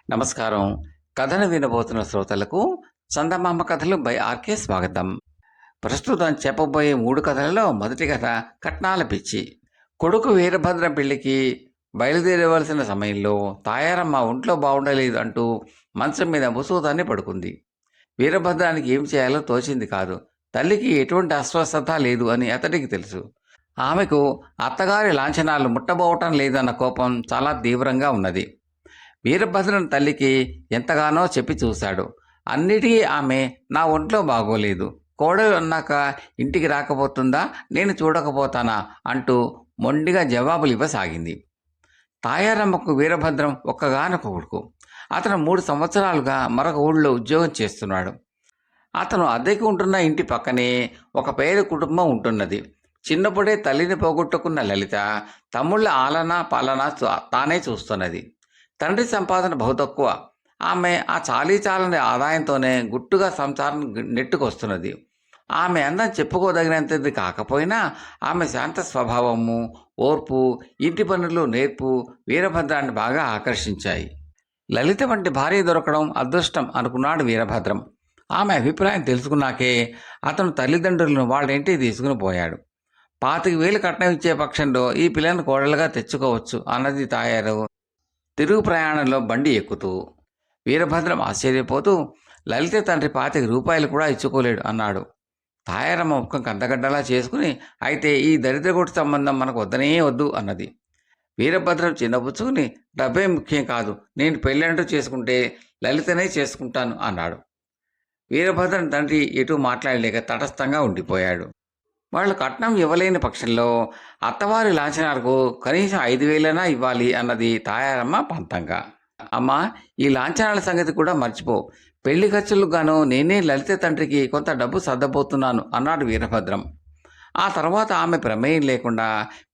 నమస్కారం. కథను వినబోతున్న శ్రోతలకు చందమామ కథలు బై ఆర్కే స్వాగతం. ప్రస్తుతం చెప్పబోయే 3 కథలలో మొదటి కథ కట్నాల పిచ్చి. కొడుకు వీరభద్రం పెళ్లికి బయలుదేరవలసిన సమయంలో తాయారమ్మ ఒంట్లో బాగుండలేదు అంటూ మంచం మీద ముసుగుదాన్ని పడుకుంది. వీరభద్రానికి ఏం చేయాలో తోచింది కాదు. తల్లికి ఎటువంటి అస్వస్థత లేదు అని అతడికి తెలుసు. ఆమెకు అత్తగారి లాంఛనాలు ముట్టబోవటం లేదన్న కోపం చాలా తీవ్రంగా ఉన్నది. వీరభద్రం తల్లికి ఎంతగానో చెప్పి చూశాడు. అన్నిటికీ ఆమె నా ఒంట్లో బాగోలేదు, కోడలు అన్నాక ఇంటికి రాకపోతుందా, నేను చూడకపోతానా అంటూ మొండిగా జవాబులు ఇవ్వసాగింది. తాయారమ్మకు వీరభద్రం ఒక్కగానొక కొడుకు. అతను 3 సంవత్సరాలుగా మరొక ఊళ్ళో ఉద్యోగం చేస్తున్నాడు. అతను అద్దెకు ఉంటున్న ఇంటి పక్కనే ఒక పేద కుటుంబం ఉంటున్నది. చిన్నప్పుడే తల్లిని పోగొట్టుకున్న లలిత తమ్ముళ్ళ ఆలనా పాలనా తానే చూస్తున్నది. తండ్రి సంపాదన బహు తక్కువ. ఆమె ఆ చాలీచాలని ఆదాయంతోనే గుట్టుగా సంసారం నెట్టుకొస్తున్నది. ఆమె అందం చెప్పుకోదగినంతది కాకపోయినా ఆమె శాంత స్వభావము, ఓర్పు, ఇంటి పనులు నేర్పు వీరభద్రాన్ని బాగా ఆకర్షించాయి. లలిత వంటి భార్య దొరకడం అదృష్టం అనుకున్నాడు వీరభద్రం. ఆమె అభిప్రాయం తెలుసుకున్నాకే అతను తల్లిదండ్రులను వాళ్ళ ఇంటికి తీసుకుని పోయాడు. 25,000 కట్నం ఇచ్చే పక్షంలో ఈ పిల్లను కోడలుగా తెచ్చుకోవచ్చు అన్నది తాయారు తిరుగు ప్రయాణంలో బండి ఎక్కుతూ. వీరభద్రం ఆశ్చర్యపోతూ, లలిత తండ్రి 25 రూపాయలు కూడా ఇచ్చుకోలేడు అన్నాడు. తాయారమ్మ ముఖం కందగడ్డలా చేసుకుని, అయితే ఈ దరిద్రగొట్టు సంబంధం మనకు వద్దనే వద్దు అన్నది. వీరభద్రం చిన్నపుచ్చుకుని, డబ్బే ముఖ్యం కాదు, నేను పెళ్ళంటూ చేసుకుంటే లలితనే చేసుకుంటాను అన్నాడు. వీరభద్రం తండ్రి ఎటూ మాట్లాడలేక తటస్థంగా ఉండిపోయాడు. వాళ్ళు కట్నం ఇవ్వలేని పక్షంలో అత్తవారి లాంఛనాలకు కనీసం 5,000 ఇవ్వాలి అన్నది తాయారమ్మ పంతంగా. అమ్మా, ఈ లాంఛనాల సంగతి కూడా మర్చిపో. పెళ్లి ఖర్చులకు గాను నేనే లలిత తండ్రికి కొంత డబ్బు సర్దబోతున్నాను అన్నాడు వీరభద్రం. ఆ తర్వాత ఆమె ప్రమేయం లేకుండా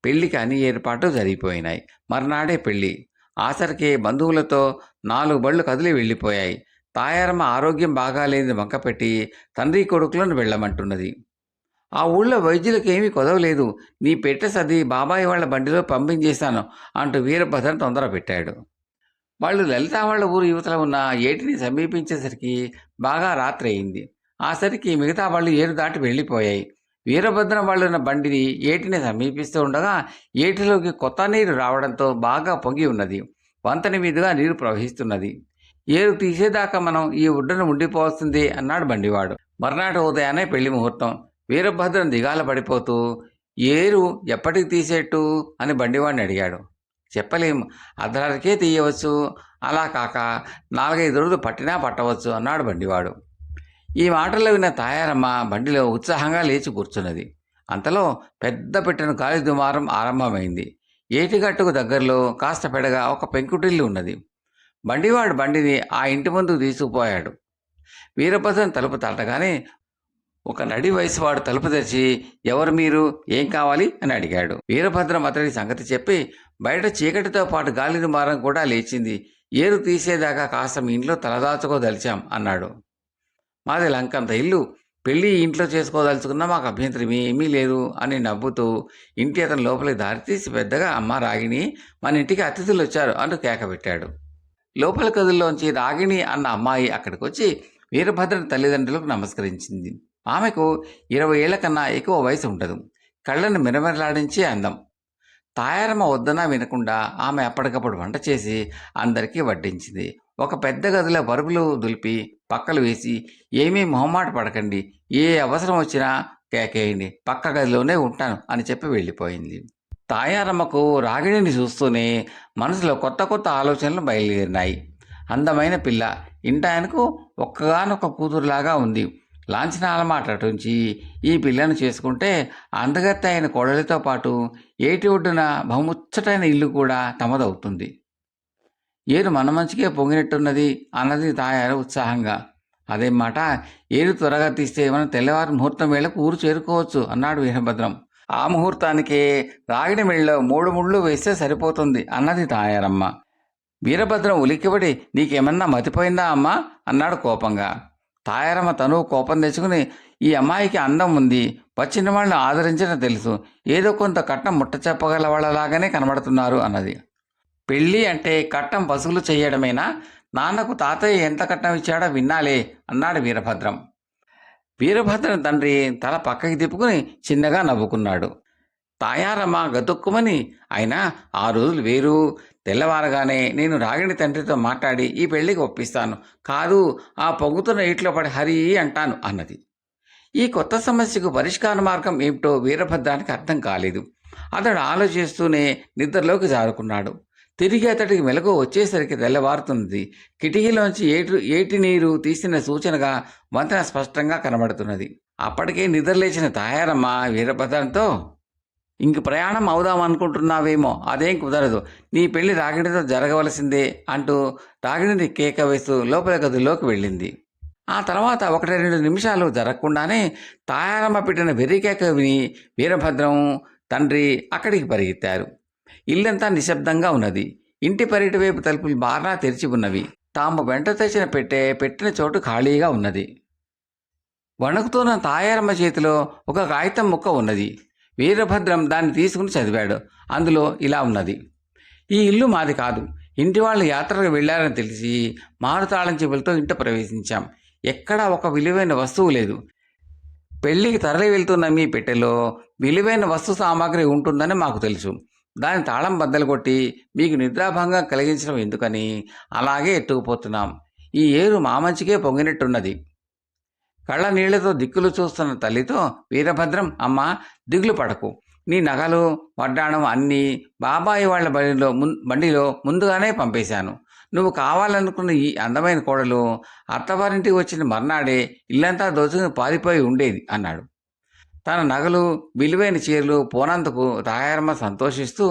పెళ్లికి అన్ని ఏర్పాట్లు జరిగిపోయినాయి. మర్నాడే పెళ్లి. ఆసరికే బంధువులతో 4 బళ్ళు కదిలి వెళ్ళిపోయాయి. తాయారమ్మ ఆరోగ్యం బాగాలేని వంకపెట్టి తండ్రి కొడుకులను వెళ్ళమంటున్నది. ఆ ఊళ్ళో వైద్యులకు ఏమీ కొదవలేదు, నీ పెట్టె సర్ది బాబాయ్ వాళ్ళ బండిలో పంపించేశాను అంటూ వీరభద్రం తొందర పెట్టాడు. వాళ్ళు లలితా వాళ్ళ ఊరు యువతల ఉన్న ఏటిని సమీపించేసరికి బాగా రాత్రి అయింది. ఆసరికి మిగతా వాళ్ళు ఏరు దాటి వెళ్ళిపోయాయి. వీరభద్రం వాళ్ళున్న బండిని ఏటిని సమీపిస్తూ ఉండగా ఏటిలోకి కొత్త నీరు రావడంతో బాగా పొంగి ఉన్నది. వంతెన మీదుగా నీరు ప్రవహిస్తున్నది. ఏరు తీసేదాకా మనం ఈ ఒడ్డున ఉండిపోవలసిందే అన్నాడు బండివాడు. మర్నాటి ఉదయాన్నే పెళ్లి ముహూర్తం. వీరభద్రం దిగాల పడిపోతూ, ఏరు ఎప్పటికి తీసేట్టు అని బండివాడిని అడిగాడు. చెప్పలేము, అర్ధరాత్రికే తీయవచ్చు, అలా కాక 4-5 రోజులు పట్టినా పట్టవచ్చు అన్నాడు బండివాడు. ఈ మాటల్లో విన్న తాయారమ్మ బండిలో ఉత్సాహంగా లేచి కూర్చున్నది. అంతలో పెద్ద పెట్టెను గాలి దుమారం ఆరంభమైంది. ఏటిగట్టుకు దగ్గరలో కాస్త పెడగా ఒక పెంకుటిల్లు ఉన్నది. బండివాడు బండిని ఆ ఇంటి ముందుకు తీసుకుపోయాడు. వీరభద్రం తలుపు తట్టగానే ఒక నడి వయసువాడు తలుపు తెరిచి, ఎవరు మీరు, ఏం కావాలి అని అడిగాడు. వీరభద్రం అతడి సంగతి చెప్పి, బయట చీకటితో పాటు గాలి దుమారం కూడా లేచింది, ఏరు తీసేదాకా కాస్త మీ ఇంట్లో తలదాచుకోదలిచాం అన్నాడు. మాది లంకంత ఇల్లు, పెళ్ళి ఇంట్లో చేసుకోదలుచుకున్నా మాకు అభ్యంతరం ఏమీ లేదు అని నవ్వుతూ ఇంటి అతను లోపలికి దారితీసి పెద్దగా, అమ్మ రాగిణి, మన ఇంటికి అతిథులు వచ్చారు అంటూ కేకపెట్టాడు. లోపలి గదుల్లోంచి రాగిణి అన్న అమ్మాయి అక్కడికి వచ్చి వీరభద్రం తల్లిదండ్రులకు నమస్కరించింది. ఆమెకు 20 ఏళ్ల కన్నా ఎక్కువ వయసు ఉండదు. కళ్ళను మిరమిరలాడించే అందం. తాయారమ్మ వద్దనా వినకుండా ఆమె అప్పటికప్పుడు వంట చేసి అందరికీ వడ్డించింది. ఒక పెద్ద గదిలో బరుపులు దులిపి పక్కలు వేసి, ఏమీ మొహమాట పడకండి, ఏ అవసరం వచ్చినా కేకేయండి, పక్క గదిలోనే ఉంటాను అని చెప్పి వెళ్ళిపోయింది. తాయారమ్మకు రాగిణిని చూస్తూనే మనసులో కొత్త కొత్త ఆలోచనలు బయలుదేరినాయి. అందమైన పిల్ల, ఇంటాయనకు ఒక్కగానొక్క కూతురులాగా ఉంది. లాంఛనాల మాట అటుంచి ఈ పిల్లను చేసుకుంటే అందగత్త అయిన కోడలితో పాటు ఏటి ఒడ్డున బహుముచ్చటైన ఇల్లు కూడా తమదవుతుంది. ఏరు మన మంచికే పొంగినట్టున్నది అన్నది తాయారు ఉత్సాహంగా. అదేం మాట, ఏరు త్వరగా తీస్తే మనం తెల్లవారు ముహూర్తం వేళకు ఊరు చేరుకోవచ్చు అన్నాడు వీరభద్రం. ఆ ముహూర్తానికే రాగిడి మెళ్ళలో 3 ముళ్ళు వేస్తే సరిపోతుంది అన్నది తాయారమ్మ. వీరభద్రం ఉలిక్కిపడి, నీకేమన్నా మతిపోయిందా అమ్మా అన్నాడు కోపంగా. తాయారమ్మ తను కోపం తెచ్చుకుని, ఈ అమ్మాయికి అందం ఉంది, వచ్చిన వాళ్ళని ఆదరించడం తెలుసు, ఏదో కొంత కట్నం ముట్ట చెప్పగల వాళ్ళలాగానే కనబడుతున్నారు అన్నది. పెళ్ళి అంటే కట్నం వసూలు చేయడమేనా? నాన్నకు తాతయ్య ఎంత కట్నం ఇచ్చాడో విన్నాలే అన్నాడు వీరభద్రం. వీరభద్రం తండ్రి తల పక్కకి తిప్పుకుని చిన్నగా నవ్వుకున్నాడు. తాయారమ్మ గతుక్కుమని, అయినా ఆ రోజులు వేరు. తెల్లవారగానే నేను రాగిణి తండ్రితో మాట్లాడి ఈ పెళ్లికి ఒప్పిస్తాను, కాదు ఆ పొంగుతున్న ఇట్లో పడి హరి అంటాను అన్నది. ఈ కొత్త సమస్యకు పరిష్కార మార్గం ఏమిటో వీరభద్రానికి అర్థం కాలేదు. అతడు ఆలోచిస్తూనే నిద్రలోకి జారుకున్నాడు. తిరిగి అతడికి మెలకువ వచ్చేసరికి తెల్లవారుతున్నది. కిటికీలోంచి ఏటి నీరు తీసిన సూచనగా వంతెన స్పష్టంగా కనబడుతున్నది. అప్పటికే నిద్రలేచిన తాయారమ్మ వీరభద్రంతో, ఇంక ప్రయాణం అవుదాం అనుకుంటున్నావేమో, అదేం కుదరదు, నీ పెళ్లి రాగిణితో జరగవలసిందే అంటూ రాగిణిని కేక వేస్తూ లోపల గదిలోకి వెళ్ళింది. ఆ తర్వాత 1-2 నిమిషాలు జరగకుండానే తాయారమ్మ పెట్టిన వెర్రికేక విని వీరభద్రం తండ్రి అక్కడికి పరిగెత్తారు. ఇల్లంతా నిశ్శబ్దంగా ఉన్నది. ఇంటి పరిటి వైపు తలుపులు బాగా తెరిచి ఉన్నవి. తాము వెంట తెచ్చిన పెట్టిన చోటు ఖాళీగా ఉన్నది. వణుకుతున్న తాయారమ్మ చేతిలో ఒక కాగితం ముక్క ఉన్నది. వీరభద్రం దాన్ని తీసుకుని చదివాడు. అందులో ఇలా ఉన్నది: ఈ ఇల్లు మాది కాదు. ఇంటి వాళ్ళు యాత్రకు వెళ్లారని తెలిసి మారుతాళం చెవులతో ఇంట ప్రవేశించాం. ఎక్కడా ఒక విలువైన వస్తువు లేదు. పెళ్లికి తరలి వెళ్తున్న మీ పెట్టెలో విలువైన వస్తు సామాగ్రి ఉంటుందని మాకు తెలుసు. దాని తాళం బద్దలు కొట్టి మీకు నిద్రాభంగం కలిగించడం ఎందుకని అలాగే ఎత్తుకుపోతున్నాం. ఈ ఏరు మా మంచికే పొంగినట్టున్నది. కళ్ళ నీళ్లతో దిక్కులు చూస్తున్న తల్లితో వీరభద్రం, అమ్మ దిగులు పడకు. నీ నగలు వడ్డాణం అన్నీ బాబాయి వాళ్ళ బండిలో ముందుగానే పంపేశాను. నువ్వు కావాలనుకున్న ఈ అందమైన కోడలు అత్తవారింటికి వచ్చిన మర్నాడే ఇల్లంతా దోచుకుని పారిపోయి ఉండేది అన్నాడు. తన నగలు విలువైన చీరలు పోనందుకు తాయారమ్మ సంతోషిస్తూ,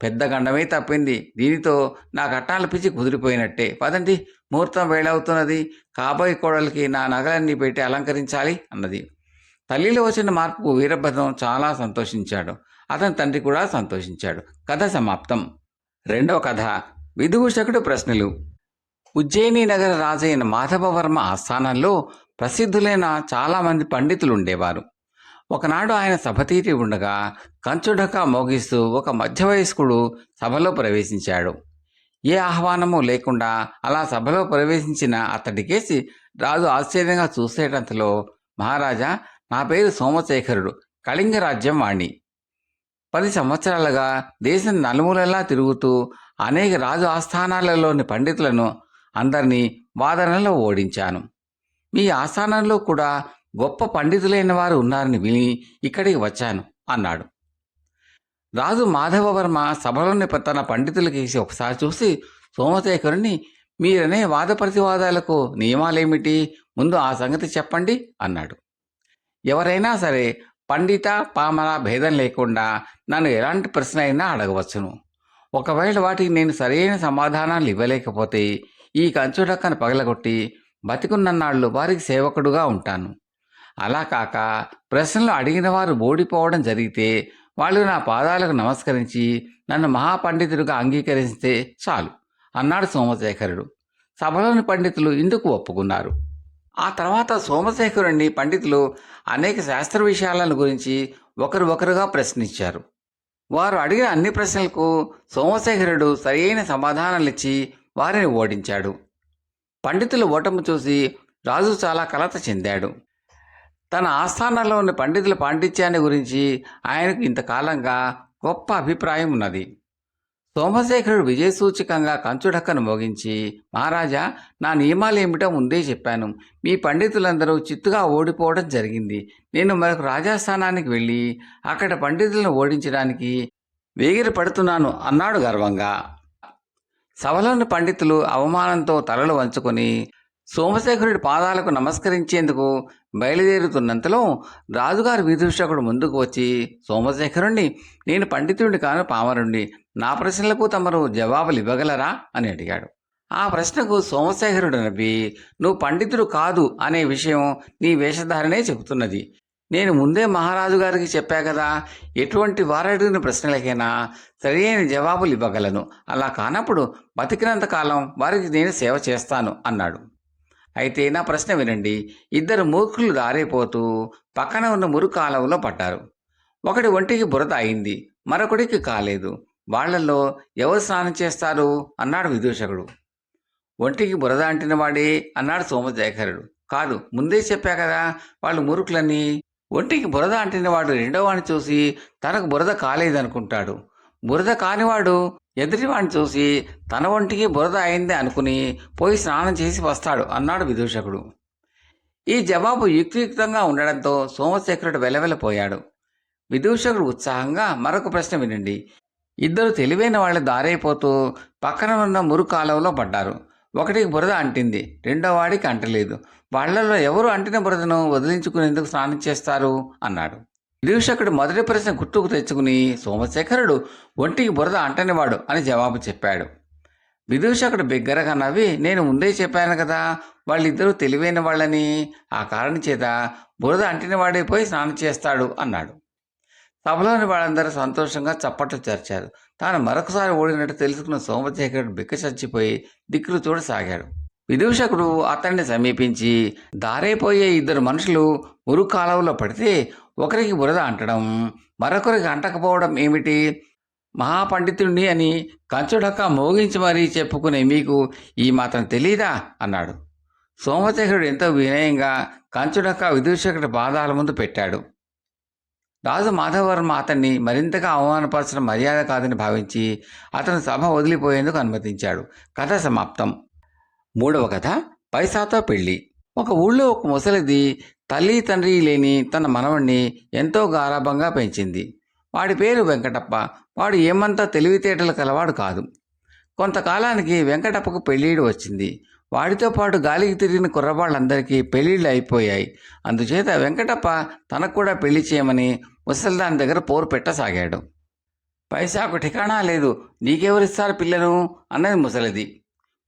పెద్ద గండమే తప్పింది. దీనితో నా కట్నాల పిచ్చి కుదిరిపోయినట్టే. పదండి, ముహూర్తం వేళవుతున్నది. కాబోయే కోడలికి నా నగలన్నీ పెట్టి అలంకరించాలి అన్నది. తల్లిలో వచ్చిన మార్పుకు వీరభద్రం చాలా సంతోషించాడు. అతని తండ్రి కూడా సంతోషించాడు. కథ సమాప్తం. రెండవ కథ, విదూషకుడు ప్రశ్నలు. ఉజ్జయిని నగర రాజైన మాధవవర్మ ఆస్థానంలో ప్రసిద్ధులైన చాలామంది పండితులు ఉండేవారు. ఒకనాడు ఆయన సభ తీరి ఉండగా కంచుడక మోగిస్తూ ఒక మధ్యవయస్కుడు సభలో ప్రవేశించాడు. ఏ ఆహ్వానము లేకుండా అలా సభలో ప్రవేశించిన అతడికేసి రాజు ఆశ్చర్యంగా చూసేటంతలో, మహారాజా, నా పేరు సోమశేఖరుడు, కళింగ రాజ్యం వాణ్ణి. 10 సంవత్సరాలుగా దేశం నలుమూలలా తిరుగుతూ అనేక రాజు ఆస్థానాలలోని పండితులను అందరినీ వాదనలో ఓడించాను. మీ ఆస్థానంలో కూడా గొప్ప పండితులైన వారు ఉన్నారని విని ఇక్కడికి వచ్చాను అన్నాడు. రాజు మాధవవర్మ సభలోని తన పండితులకేసి ఒకసారి చూసి సోమశేఖరుని, మీరనే వాద ప్రతివాదాలకు నియమాలేమిటి? ముందు ఆ సంగతి చెప్పండి అన్నాడు. ఎవరైనా సరే పండిత పామర భేదం లేకుండా నన్ను ఎలాంటి ప్రశ్న అయినా అడగవచ్చును. ఒకవేళ వాటికి నేను సరైన సమాధానాలు ఇవ్వలేకపోతే ఈ కంచుడక్కను పగలగొట్టి బతికున్నన్నాళ్ళు వారికి సేవకుడుగా ఉంటాను. అలా కాక ప్రశ్నలు అడిగిన వారు ఓడిపోవడం జరిగితే వాళ్ళు నా పాదాలకు నమస్కరించి నన్ను మహాపండితుడిగా అంగీకరిస్తే చాలు అన్నాడు సోమశేఖరుడు. సభలోని పండితులు ఇందుకు ఒప్పుకున్నారు. ఆ తర్వాత సోమశేఖరుడిని పండితులు అనేక శాస్త్ర విషయాలను గురించి ఒకరుగా ప్రశ్నించారు. వారు అడిగిన అన్ని ప్రశ్నలకు సోమశేఖరుడు సరియైన సమాధానాలిచ్చి వారిని ఓడించాడు. పండితుల ఓటమి చూసి రాజు చాలా కలత చెందాడు. తన ఆస్థానంలో ఉన్న పండితుల పాండిత్యాన్ని గురించి ఆయనకు ఇంతకాలంగా గొప్ప అభిప్రాయం ఉన్నది. సోమశేఖరుడు విజయసూచకంగా కంచుడక్కను మోగించి, మహారాజా, నా నియమాలేమిటో ముందే చెప్పాను. మీ పండితులందరూ చిత్తుగా ఓడిపోవడం జరిగింది. నేను మరొక రాజాస్థానానికి వెళ్ళి అక్కడ పండితులను ఓడించడానికి వేగిర పడుతున్నాను అన్నాడు గర్వంగా. సభలోని పండితులు అవమానంతో తలలు వంచుకొని సోమశేఖరుడి పాదాలకు నమస్కరించేందుకు బయలుదేరుతున్నంతలో రాజుగారి విదూషకుడు ముందుకు వచ్చి, సోమశేఖరుణ్ణి, నేను పండితుడిని కాను, పామరుణ్ణి. నా ప్రశ్నలకు తమరు జవాబులు ఇవ్వగలరా అని అడిగాడు. ఆ ప్రశ్నకు సోమశేఖరుడు నవ్వి, నువ్వు పండితుడు కాదు అనే విషయం నీ వేషధారణే చెబుతున్నది. నేను ముందే మహారాజు గారికి చెప్పా కదా, ఎటువంటి వారడిగిన ప్రశ్నలకైనా సరైన జవాబులు ఇవ్వగలను. అలా కానప్పుడు బతికినంతకాలం వారికి నేను సేవ చేస్తాను అన్నాడు. అయితే నా ప్రశ్న వినండి. 2 మూర్ఖులు దారైపోతూ పక్కన ఉన్న మురుకాలవలో పడ్డారు. ఒకడి ఒంటికి బురద అయింది, మరొకడికి కాలేదు. వాళ్లలో ఎవరు స్నానం చేస్తారు అన్నాడు విదూషకుడు. ఒంటికి బురద అంటినవాడే అన్నాడు సోమశేఖరుడు. కాదు, ముందే చెప్పా కదా వాళ్ళు మురుకులని. ఒంటికి బురద అంటినవాడు రెండోవాడిని చూసి తనకు బురద కాలేదనుకుంటాడు. బురద కానివాడు ఎదుటివాడిని చూసి తన ఒంటికి బురద అయిందే అనుకుని పోయి స్నానం చేసి వస్తాడు అన్నాడు విదూషకుడు. ఈ జవాబు యుక్తియుక్తంగా ఉండడంతో సోమశేఖరుడు వెలవెలపోయాడు. విదూషకుడు ఉత్సాహంగా మరొక ప్రశ్న వినండి. ఇద్దరు తెలివైన వాళ్ళు దారైపోతూ పక్కన ఉన్న మురు కాలువలో పడ్డారు. ఒకటికి బురద అంటింది, రెండో వాడికి అంటలేదు. వాళ్లలో ఎవరు అంటిన బురదను వదిలించుకునేందుకు స్నానం చేస్తారు అన్నాడు. విదూషకుడు మొదటి ప్రశ్న గుర్తుకు తెచ్చుకుని సోమశేఖరుడు ఒంటికి బురద అంటనివాడు అని జవాబు చెప్పాడు. విదూషకుడు బిగ్గరగా నవ్వి, నేను ముందే చెప్పాను కదా వాళ్ళిద్దరూ తెలివైన వాళ్ళని, ఆ కారణం చేత బురద అంటినవాడే పోయి స్నానం చేస్తాడు అన్నాడు. సభలోని వాళ్ళందరూ సంతోషంగా చప్పట్లు చేర్చారు. తాను మరొకసారి ఓడినట్టు తెలుసుకున్న సోమశేఖరుడు బిక్క చచ్చిపోయి దిక్కులు చూడసాగాడు. విదూషకుడు అతన్ని సమీపించి, దారైపోయే ఇద్దరు మనుషులు మురు కాలువలో పడితే ఒకరికి బురద అంటడం, మరొకరికి అంటకపోవడం ఏమిటి? మహాపండితుడిని అని కంచుడక్క మోగించి మరీ చెప్పుకునే మీకు ఈ మాత్రం తెలీదా అన్నాడు. సోమశేఖరుడు ఎంతో వినయంగా కంచుడక్క విదూషకుడి పాదాల ముందు పెట్టాడు. రాజు మాధవవర్మ అతన్ని మరింతగా అవమానపరచడం మర్యాద కాదని భావించి అతను సభ వదిలిపోయేందుకు అనుమతించాడు. కథ సమాప్తం. మూడవ కథ, పైసాతో పెళ్లి. ఒక ఊళ్ళో ఒక ముసలిది తల్లి తండ్రి లేని తన మనవణ్ణి ఎంతో గారాభంగా పెంచింది. వాడి పేరు వెంకటప్ప. వాడు ఏమంతా తెలివితేటలు కలవాడు కాదు. కొంతకాలానికి వెంకటప్పకు పెళ్ళిడు వచ్చింది. వాడితో పాటు గాలికి తిరిగిన కుర్రవాళ్ళందరికీ పెళ్ళిళ్ళు అయిపోయాయి. అందుచేత వెంకటప్ప తనకు కూడా పెళ్లి చేయమని ముసలిదాని దగ్గర పోరు పెట్టసాగాడు. పైసాకు ఠికాణా లేదు, నీకెవరిస్తారు పిల్లను అన్నది ముసలిది.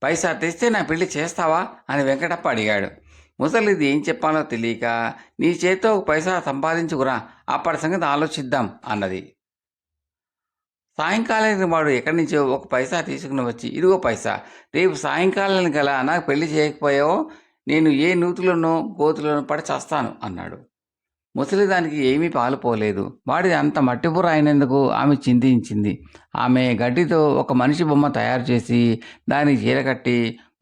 పైసా తెస్తే నా పెళ్లి చేస్తావా అని వెంకటప్ప అడిగాడు. ముసలిది ఏం చెప్పాలో తెలియక, నీ చేతితో ఒక పైసా సంపాదించుకురా, అప్పటి సంగతి ఆలోచిద్దాం అన్నది. సాయంకాలానికి వాడు ఎక్కడి నుంచో ఒక పైసా తీసుకుని వచ్చి, ఇదిగో పైసా, రేపు సాయంకాలానికి గల నాకు పెళ్లి చేయకపోయావో నేను ఏ నూతులోనో గోతులోనో పడి చేస్తాను అన్నాడు. ముసలిదానికి ఏమీ పాలుపోలేదు. వాడిది అంత మట్టిబుర్ర అయినందుకు ఆమె చింతించింది. ఆమె గడ్డితో ఒక మనిషి బొమ్మ తయారు చేసి దానికి చీరకట్టి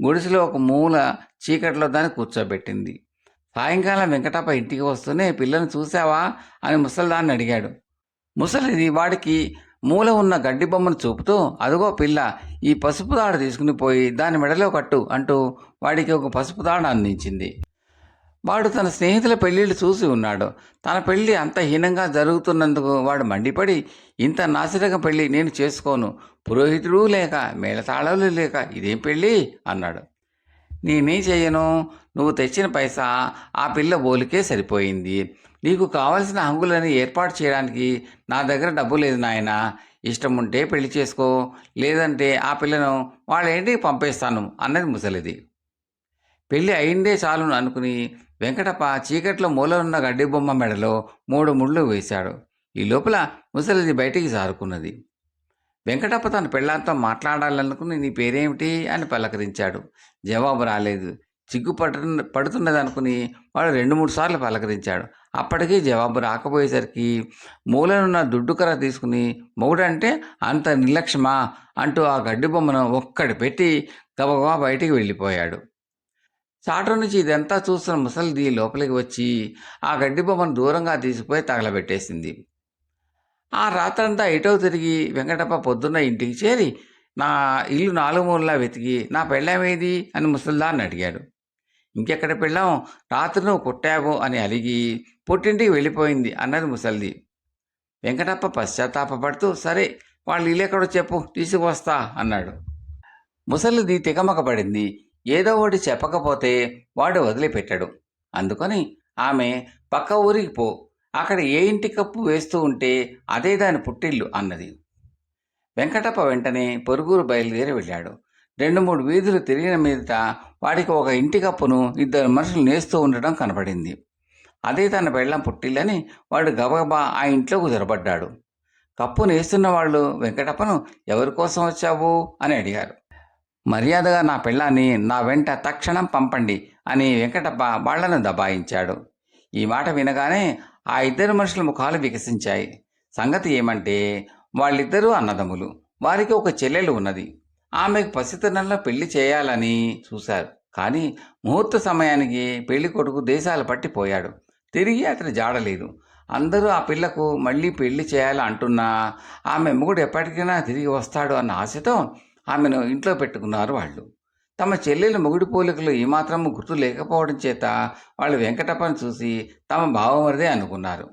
గుడిసెలో ఒక మూల చీకట్లో దాన్ని కూర్చోబెట్టింది. సాయంకాలం వెంకటప్ప ఇంటికి వస్తూనే, పిల్లను చూసావా అని ముసలిదాన్ని అడిగాడు. ముసలిది వాడికి మూల ఉన్న గడ్డి బొమ్మను చూపుతూ, అదుగో పిల్ల, ఈ పసుపు తాడు తీసుకుని పోయి దాని మెడలో కట్టు అంటూ వాడికి ఒక పసుపు తాడు అందించింది. వాడు తన స్నేహితుల పెళ్ళిళ్ళు చూసి ఉన్నాడు. తన పెళ్లి అంత హీనంగా జరుగుతున్నందుకు వాడు మండిపడి, ఇంత నాసిరకం పెళ్లి నేను చేసుకోను, పురోహితుడు లేక మేళతాళాలు లేక ఇదేం పెళ్ళి అన్నాడు. నేనేం చెయ్యను, నువ్వు తెచ్చిన పైసా ఆ పిల్ల బోలికే సరిపోయింది. నీకు కావలసిన హంగులని ఏర్పాటు చేయడానికి నా దగ్గర డబ్బు లేదు నాయనా. ఇష్టం ఉంటే పెళ్లి చేసుకో, లేదంటే ఆ పిల్లను వాళ్ళ ఇంటికి పంపేస్తాను అన్నది ముసలిది. పెళ్లి అయిందే చాలును అనుకుని వెంకటప్ప చీకట్లో మూలనున్న గడ్డి బొమ్మ మెడలో 3 ముళ్ళు వేశాడు. ఈ లోపల ముసలిది బయటికి జారుకున్నది. వెంకటప్ప తన పెళ్ళాంతో మాట్లాడాలనుకుని, నీ పేరేమిటి అని పలకరించాడు. జవాబు రాలేదు. చిగ్గు పడుతున్నదనుకుని వాడు 2-3 సార్లు పలకరించాడు. అప్పటికీ జవాబు రాకపోయేసరికి మూలనున్న దుడ్డుకర్ర తీసుకుని, మొగుడంటే అంత నిర్లక్ష్యమా అంటూ ఆ గడ్డి బొమ్మను ఒక్కడి పెట్టి గబగబా బయటికి వెళ్ళిపోయాడు. చాటు నుంచి ఇదంతా చూస్తున్న ముసలిది లోపలికి వచ్చి ఆ గడ్డి బొమ్మను దూరంగా తీసుకుపోయి తగలబెట్టేసింది. ఆ రాత్రంతా ఎటో తిరిగి వెంకటప్ప పొద్దున్న ఇంటికి చేరి నా ఇల్లు 4 మూలలా వెతికి, నా పెళ్ళామేది అని ముసలిదాన్ని అడిగాడు. ఇంకెక్కడ పెళ్ళాం, రాత్రి నువ్వు కొట్టావు అని అలిగి పుట్టింటికి వెళ్ళిపోయింది అన్నది ముసలిది. వెంకటప్ప పశ్చాత్తాపడుతూ, సరే వాళ్ళు ఇల్లు ఎక్కడో చెప్పు, తీసుకువస్తా అన్నాడు. ముసలిది తికమక పడింది. ఏదో ఒకటి చెప్పకపోతే వాడు వదిలిపెట్టాడు. అందుకని ఆమె పక్క ఊరికి పో, అక్కడ ఏ ఇంటి కప్పు వేస్తూ ఉంటే అదే దాని పుట్టిల్లు అన్నది. వెంకటప్ప వెంటనే పొరుగురు బయలుదేరి వెళ్ళాడు. 2-3 వీధులు తిరిగిన మీదట వాడికి ఒక ఇంటి కప్పును 2 మనుషులు నేస్తూ ఉండడం కనపడింది. అదే తన పెళ్ళం పుట్టిల్లని వాడు గబగబా ఆ ఇంట్లోకి జొరబడ్డాడు. కప్పు నేస్తున్న వాళ్ళు వెంకటప్పను, ఎవరి కోసం వచ్చావు అని అడిగారు. మర్యాదగా నా పెళ్ళాన్ని నా వెంట తక్షణం పంపండి అని వెంకటప్ప వాళ్లను దబాయించాడు. ఈ మాట వినగానే ఆ 2 మనుషుల ముఖాలు వికసించాయి. సంగతి ఏమంటే వాళ్ళిద్దరూ అన్నదమ్ములు. వారికి ఒక చెల్లెలు ఉన్నది. ఆమెకు పసితనంలో పెళ్లి చేయాలని చూశారు. కానీ ముహూర్త సమయానికి పెళ్లి కొడుకు దేశాలు పట్టిపోయాడు. తిరిగి అతని జాడలేదు. అందరూ ఆ పిల్లకు మళ్ళీ పెళ్లి చేయాలి అంటున్నా ఆమె మొగుడు ఎప్పటికైనా తిరిగి వస్తాడు అన్న ఆశతో ఆమెను ఇంట్లో పెట్టుకున్నారు వాళ్ళు. తమ చెల్లెలు మొగుడి పోలికలు ఏమాత్రం గుర్తు లేకపోవడం చేత వాళ్ళు వెంకటప్పను చూసి తమ బావమరిదే అనుకున్నారు.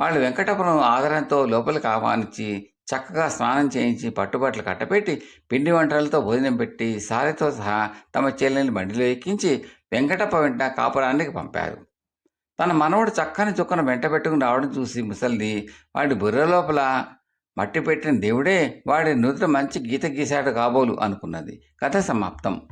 వాళ్ళు వెంకటప్పను ఆదరణతో లోపలికి ఆహ్వానించి చక్కగా స్నానం చేయించి పట్టుబట్టలు కట్టపెట్టి పిండి వంటలతో భోజనం పెట్టి సారెతో సహా తమ చెల్లెల్ని బండిలో ఎక్కించి వెంకటప్ప వెంట కాపురానికి పంపారు. తన మనవడు చక్కని చుక్కను వెంట పెట్టుకుని రావడం చూసి ముసలిది వాడి బుర్ర లోపల మట్టి పెట్టిన దేవుడే వాడి నుదుట మంచి గీత గీశాడు కాబోలు అనుకున్నది. కథ సమాప్తం.